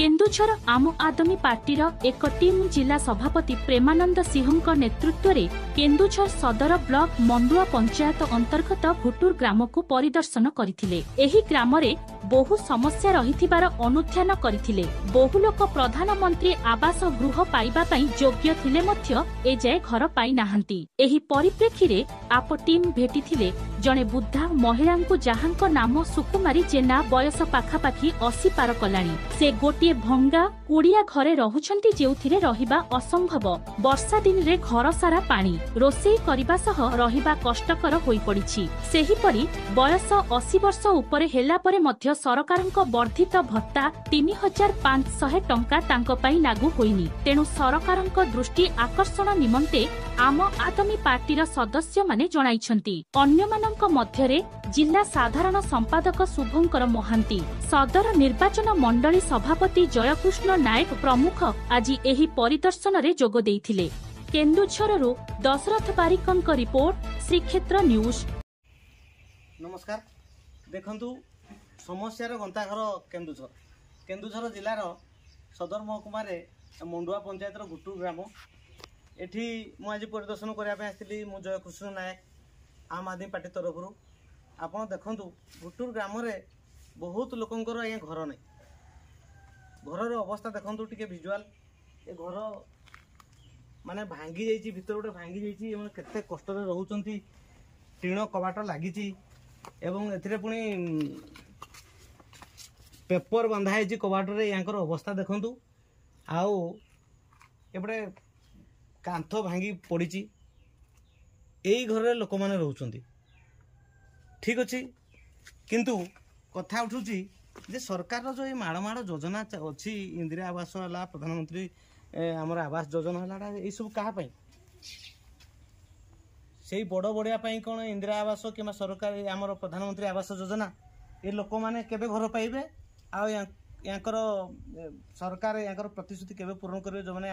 केन्दुझर आम आदमी पार्टीर एक टीम जिला सभापति प्रेमानंद सिंह नेतृत्व में केन्दुझर सदर ब्लॉक मंडुआ पंचायत अंतर्गत भुटुर ग्राम को परिदर्शन करथिले। एही ग्राम रे बहु समस्या रहिथिबार अनुध्यान करथिले। बहु लोक प्रधानमंत्री आवास गृह पाइबा पई योग्य थिले मध्य एजाए घर पाई नाहंती। एही परिप्रेक्षी रे आप टीम भेटिथिले जणे बुद्धा महिला को जहांक नाम सुकुमारी जेना बयस पाखापाखी 80 पार कलानी। से गोटे भंगा कुड़िया घरे रहुछंती जेउथिरे रहिबा असंभव। वर्षा दिन रे घर सारा पानी रोषेई करबा सह रहिबा कष्टकर होई पड़िछि। सेहिपरि बयस 80 वर्ष उपरे हेला परे मध्य सरकारक वर्धित भत्ता 3500 टंका तांको पई लागू होइनी। तेणु सरकारक दृष्टि आकर्षण निमंते आम आदमी पार्टीर सदस्य माने जणाइछंती। अन्यमानक मध्यरे जिला साधारण संपादक शुभंकर महांती, सदर निर्वाचन मंडली सभापति जयकृष्ण नायक प्रमुख आज एही परिदर्शन रे जोग देइथिले। केन्दुझररु दशरथ बारिकंक रिपोर्ट, श्रीक्षेत्र न्यूज। नमस्कार। देखंतु समस्यार गंताघर केन्दुझर जिलार सदर महकुमा मंडुआ पंचायत भुटुर ग्राम। एठी मु आज परिदर्शन करने आसती। मु जयकृष्ण नायक, आम आदमी पार्टी तरफ। आपड़ देखु भुटुर ग्राम बहुत लोकंर आज्ञा घर नहीं। घर अवस्था देखु टे भिजुआल। ए घर माने भांगी जाइए, भितर गोटे भांगी जाइए। केते कष्ट रोचंती। टीण कबाट लगी एवं एथिरे पुणी पेपर बंधाई कबाटे। यहाँ अवस्था देखु आउ एपटे कांथ भांगी पड़ी। यही घर लोक मैंने रोचंती। ठीक अच्छे, किंतु कथा उठुची जे सरकार जो ये माड़ योजना अच्छी, इंदिरा आवास है, प्रधानमंत्री आमर आवास योजना है, ये सब क्या से बड़ बड़िया कौन इंदिरा आवास कि सरकार आमर प्रधानमंत्री आवास योजना ये लोक मैंने केबे घर पाइबे? आ सरकार यहाँ प्रतिश्रुति केबे पूर्ण करेंगे जो मैंने